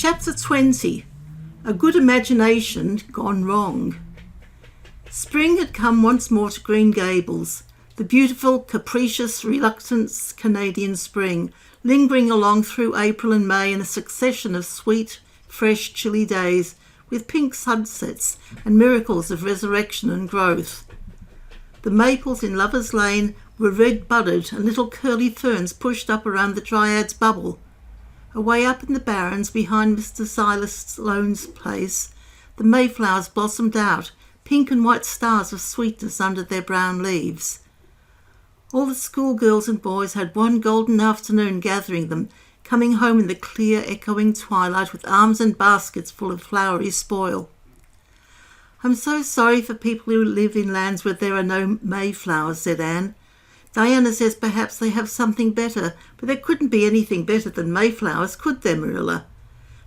Chapter 20. A Good Imagination Gone Wrong. Spring had come once more to Green Gables, the beautiful, capricious, reluctant Canadian spring, lingering along through April and May in a succession of sweet, fresh, chilly days, with pink sunsets and miracles of resurrection and growth. The maples in Lover's Lane were red-budded, and little curly ferns pushed up around the Dryad's bubble. Away up in the barrens behind Mr. Silas Sloane's place, the mayflowers blossomed out, pink and white stars of sweetness under their brown leaves. All the schoolgirls and boys had one golden afternoon gathering them, coming home in the clear, echoing twilight with arms and baskets full of flowery spoil. "I'm so sorry for people who live in lands where there are no mayflowers," said Anne. "Diana says perhaps they have something better, but there couldn't be anything better than mayflowers, could there, Marilla?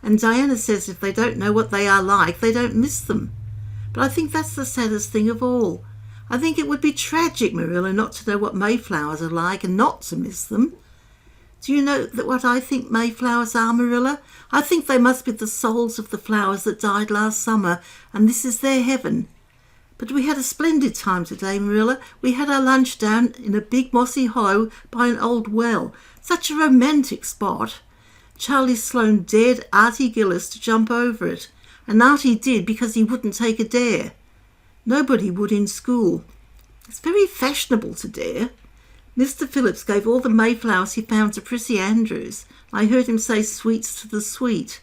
And Diana says if they don't know what they are like, they don't miss them. But I think that's the saddest thing of all. I think it would be tragic, Marilla, not to know what mayflowers are like and not to miss them. Do you know that what I think mayflowers are, Marilla? I think they must be the souls of the flowers that died last summer, and this is their heaven. But we had a splendid time today, Marilla. We had our lunch down in a big mossy hollow by an old well. Such a romantic spot. Charlie Sloane dared Artie Gillis to jump over it, and Artie did because he wouldn't take a dare. Nobody would in school. It's very fashionable to dare. Mr. Phillips gave all the mayflowers he found to Prissy Andrews. I heard him say sweets to the sweet.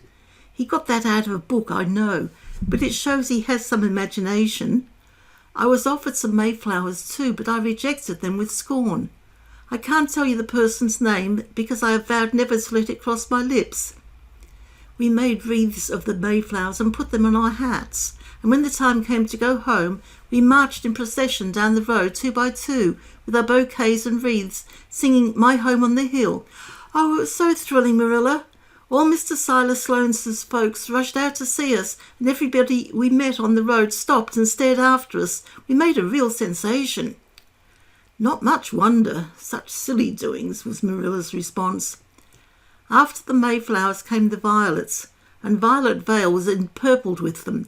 He got that out of a book, I know, but it shows he has some imagination. I was offered some mayflowers too, but I rejected them with scorn. I can't tell you the person's name because I have vowed never to let it cross my lips. We made wreaths of the mayflowers and put them on our hats, and when the time came to go home, we marched in procession down the road 2 by 2 with our bouquets and wreaths, singing My Home on the Hill. Oh, it was so thrilling, Marilla. All Mr. Silas Sloane's folks rushed out to see us, and everybody we met on the road stopped and stared after us. We made a real sensation." "Not much wonder. Such silly doings," was Marilla's response. After the mayflowers came the violets, and Violet Vale was empurpled with them.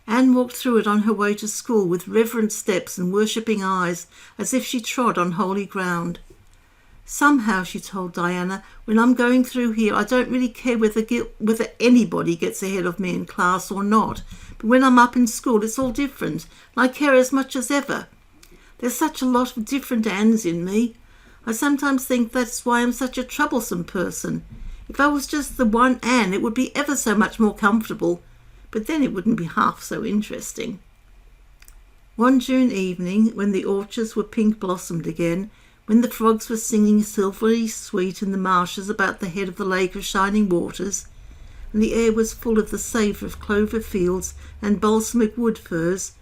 Anne walked through it on her way to school with reverent steps and worshipping eyes, as if she trod on holy ground. "Somehow," she told Diana, "when I'm going through here, I don't really care whether anybody gets ahead of me in class or not. But when I'm up in school, it's all different, and I care as much as ever. There's such a lot of different Annes in me. I sometimes think that's why I'm such a troublesome person. If I was just the one Anne, it would be ever so much more comfortable. But then it wouldn't be half so interesting." One June evening, when the orchards were pink-blossomed again, when the frogs were singing silvery sweet in the marshes about the head of the lake of shining waters, and the air was full of the savour of clover fields and balsamic wood firs,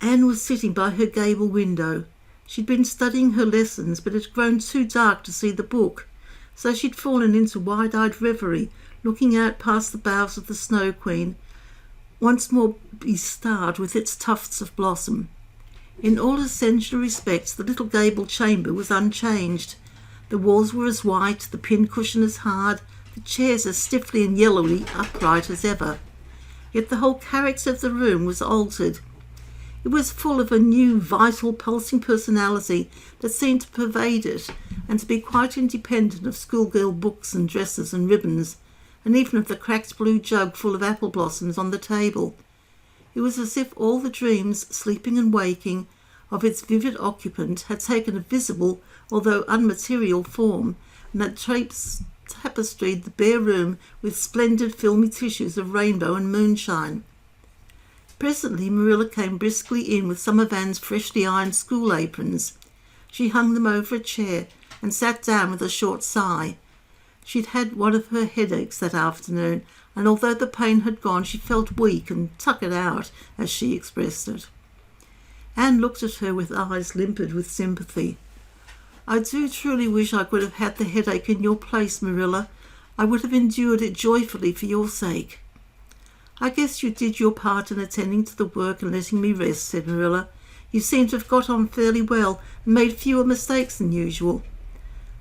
Anne was sitting by her gable window. She'd been studying her lessons, but it had grown too dark to see the book, so she'd fallen into wide-eyed reverie, looking out past the boughs of the Snow Queen, once more bestarred with its tufts of blossom. In all essential respects, the little gable chamber was unchanged. The walls were as white, the pincushion as hard, the chairs as stiffly and yellowly upright as ever. Yet the whole character of the room was altered. It was full of a new, vital, pulsing personality that seemed to pervade it, and to be quite independent of schoolgirl books and dresses and ribbons, and even of the cracked blue jug full of apple blossoms on the table. It was as if all the dreams, sleeping and waking, of its vivid occupant had taken a visible, although unmaterial form, and had tapestried the bare room with splendid filmy tissues of rainbow and moonshine. Presently Marilla came briskly in with some of Anne's freshly ironed school aprons. She hung them over a chair and sat down with a short sigh. She'd had one of her headaches that afternoon, and although the pain had gone, she felt weak and tuckered out, as she expressed it. Anne looked at her with eyes limpid with sympathy. "I do truly wish I could have had the headache in your place, Marilla. I would have endured it joyfully for your sake." "I guess you did your part in attending to the work and letting me rest," said Marilla. "You seem to have got on fairly well and made fewer mistakes than usual.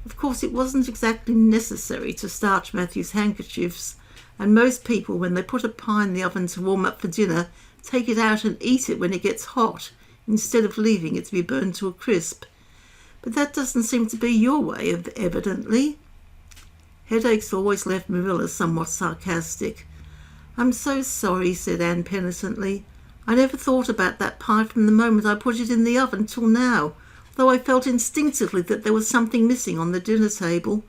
Of course, it wasn't exactly necessary to starch Matthew's handkerchiefs, and most people, when they put a pie in the oven to warm up for dinner, take it out and eat it when it gets hot, instead of leaving it to be burned to a crisp. But that doesn't seem to be your way, evidently. Headaches always left Marilla somewhat sarcastic. "I'm so sorry," said Anne penitently. "I never thought about that pie from the moment I put it in the oven till now, though I felt instinctively that there was something missing on the dinner table.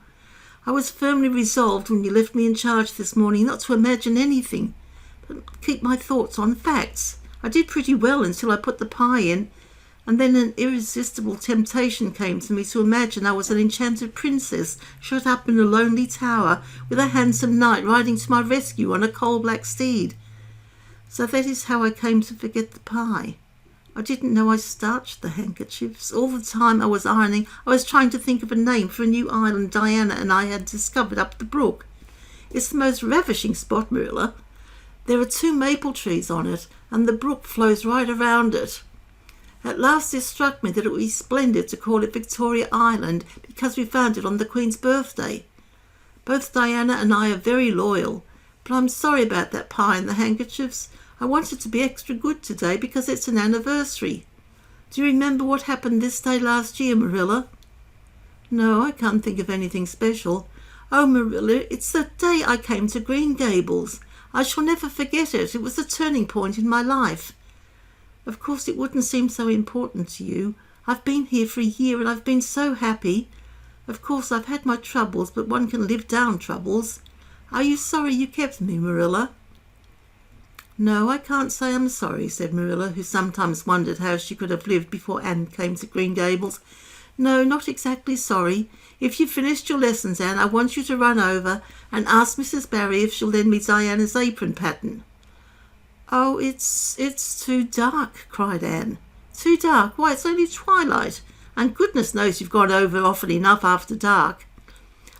I was firmly resolved when you left me in charge this morning not to imagine anything, but keep my thoughts on facts. I did pretty well until I put the pie in, and then an irresistible temptation came to me to imagine I was an enchanted princess shut up in a lonely tower with a handsome knight riding to my rescue on a coal-black steed. So that is how I came to forget the pie. I didn't know I starched the handkerchiefs. All the time I was ironing, I was trying to think of a name for a new island Diana and I had discovered up the brook. It's the most ravishing spot, Marilla. There are 2 maple trees on it, and the brook flows right around it. At last it struck me that it would be splendid to call it Victoria Island because we found it on the Queen's birthday. Both Diana and I are very loyal, but I'm sorry about that pie and the handkerchiefs. I wanted to be extra good today because it's an anniversary. Do you remember what happened this day last year, Marilla?" "No, I can't think of anything special." "Oh, Marilla, it's the day I came to Green Gables. I shall never forget it. It was a turning point in my life." "Of course it wouldn't seem so important to you. I've been here for a year and I've been so happy. Of course I've had my troubles, but one can live down troubles. Are you sorry you kept me, Marilla?" "No, I can't say I'm sorry," said Marilla, who sometimes wondered how she could have lived before Anne came to Green Gables. "No, not exactly sorry. If you've finished your lessons, Anne, I want you to run over and ask Mrs. Barry if she'll lend me Diana's apron pattern." "Oh, it's too dark," cried Anne. "Too dark? Why, it's only twilight, and goodness knows you've gone over often enough after dark."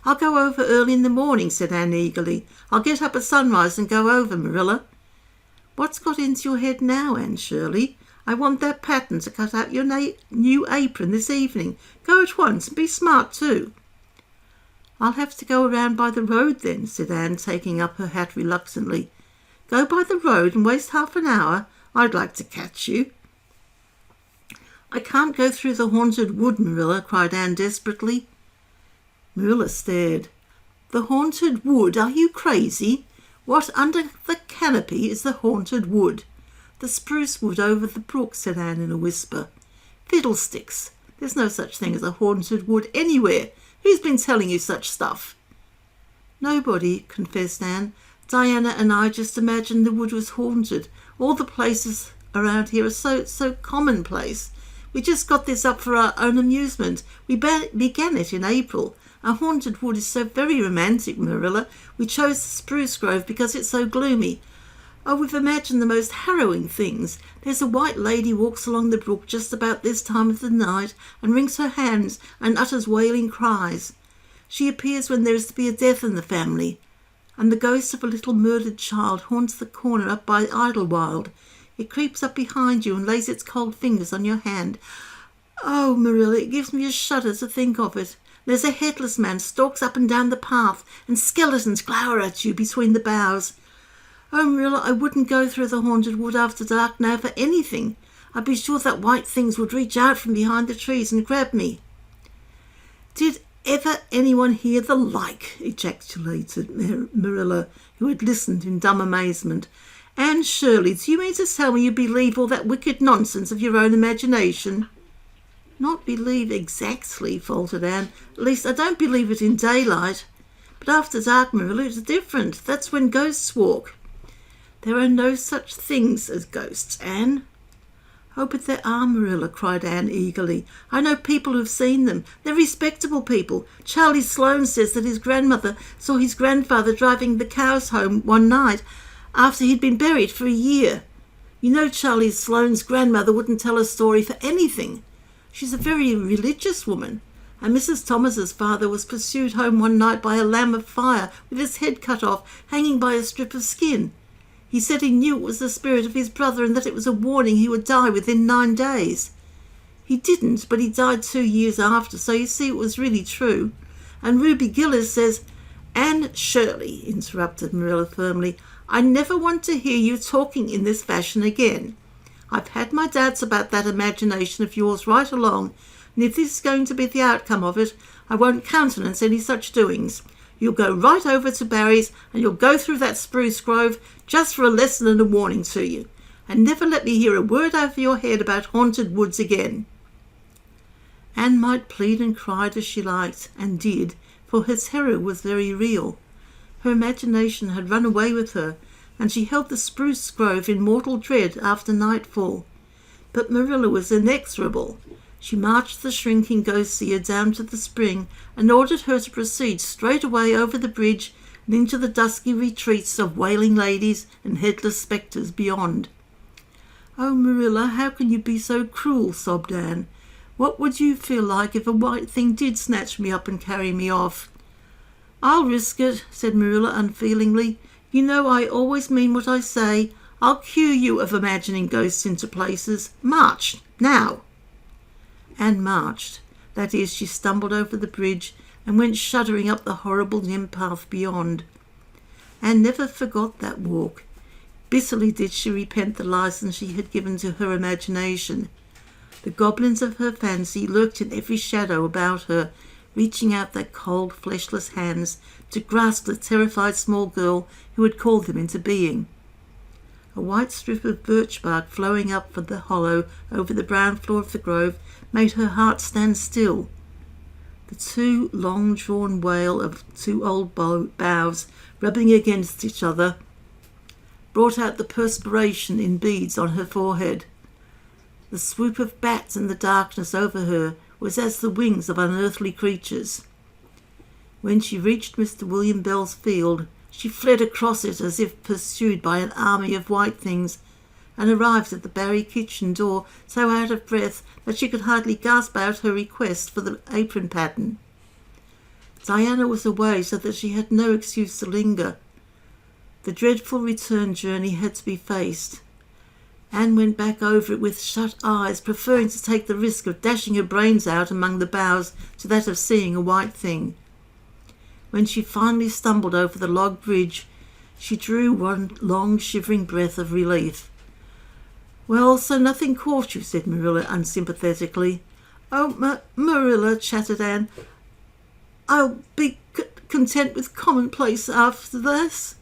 "I'll go over early in the morning," said Anne eagerly. "I'll get up at sunrise and go over, Marilla." "What's got into your head now, Anne Shirley? I want that pattern to cut out your new apron this evening. Go at once and be smart too." "I'll have to go around by the road then," said Anne, taking up her hat reluctantly. "Go by the road and waste half an hour? I'd like to catch you." "I can't go through the haunted wood, Marilla," cried Anne desperately. Marilla stared. "The haunted wood? Are you crazy? What under the canopy is the haunted wood?" "The spruce wood over the brook," said Anne in a whisper. "Fiddlesticks! There's no such thing as a haunted wood anywhere. Who's been telling you such stuff?" "Nobody," confessed Anne. "Diana and I just imagined the wood was haunted. All the places around here are so commonplace. We just got this up for our own amusement. We began it in April. A haunted wood is so very romantic, Marilla. We chose the spruce grove because it's so gloomy. Oh, we've imagined the most harrowing things. There's a white lady walks along the brook just about this time of the night and wrings her hands and utters wailing cries. She appears when there is to be a death in the family. And the ghost of a little murdered child haunts the corner up by Idlewild. It creeps up behind you and lays its cold fingers on your hand. Oh, Marilla, it gives me a shudder to think of it. There's a headless man stalks up and down the path, and skeletons glower at you between the boughs. Oh, Marilla, I wouldn't go through the haunted wood after dark now for anything. I'd be sure that white things would reach out from behind the trees and grab me." "Did ever anyone hear the like?" ejaculated Marilla, who had listened in dumb amazement. "Anne Shirley, do you mean to tell me you believe all that wicked nonsense of your own imagination?" "Not believe exactly," faltered Anne. "At least I don't believe it in daylight. But after dark, Marilla, it's different. That's when ghosts walk." "There are no such things as ghosts, Anne." "Oh, but there are, Marilla," cried Anne eagerly. "I know people who've seen them. They're respectable people. Charlie Sloane says that his grandmother saw his grandfather driving the cows home one night after he'd been buried for a year. You know Charlie Sloane's grandmother wouldn't tell a story for anything. She's a very religious woman. And Mrs. Thomas's father was pursued home one night by a lamb of fire with its head cut off, hanging by a strip of skin. He said he knew it was the spirit of his brother and that it was a warning he would die within 9 days. He didn't, but he died 2 years after, so you see it was really true. And Ruby Gillis says..." Anne Shirley, interrupted Marilla firmly, I never want to hear you talking in this fashion again. I've had my doubts about that imagination of yours right along, and if this is going to be the outcome of it, I won't countenance any such doings. You'll go right over to Barry's, and you'll go through that spruce grove just for a lesson and a warning to you, and never let me hear a word over your head about haunted woods again. Anne might plead and cry as she liked, and did, for her terror was very real. Her imagination had run away with her, and she held the spruce grove in mortal dread after nightfall. But Marilla was inexorable. She marched the shrinking ghost seer down to the spring and ordered her to proceed straight away over the bridge and into the dusky retreats of wailing ladies and headless spectres beyond. "Oh, Marilla, how can you be so cruel?" sobbed Anne. "What would you feel like if a white thing did snatch me up and carry me off?" "I'll risk it," said Marilla unfeelingly. "You know I always mean what I say. I'll cure you of imagining ghosts into places. March, now." Anne marched. That is, she stumbled over the bridge and went shuddering up the horrible dim path beyond. Anne never forgot that walk. Bitterly did she repent the license she had given to her imagination. The goblins of her fancy lurked in every shadow about her, reaching out their cold, fleshless hands to grasp the terrified small girl who had called them into being. A white strip of birch bark flowing up from the hollow over the brown floor of the grove made her heart stand still. The too long-drawn wail of two old boughs rubbing against each other brought out the perspiration in beads on her forehead. The swoop of bats in the darkness over her was as the wings of unearthly creatures. When she reached Mr. William Bell's field, she fled across it as if pursued by an army of white things, and arrived at the Barry kitchen door so out of breath that she could hardly gasp out her request for the apron pattern. Diana was away, so that she had no excuse to linger. The dreadful return journey had to be faced. Anne went back over it with shut eyes, preferring to take the risk of dashing her brains out among the boughs to that of seeing a white thing. When she finally stumbled over the log bridge, she drew one long shivering breath of relief. "Well, so nothing caught you," said Marilla unsympathetically. "Oh, Marilla," chattered Anne, "I'll be content with commonplace after this."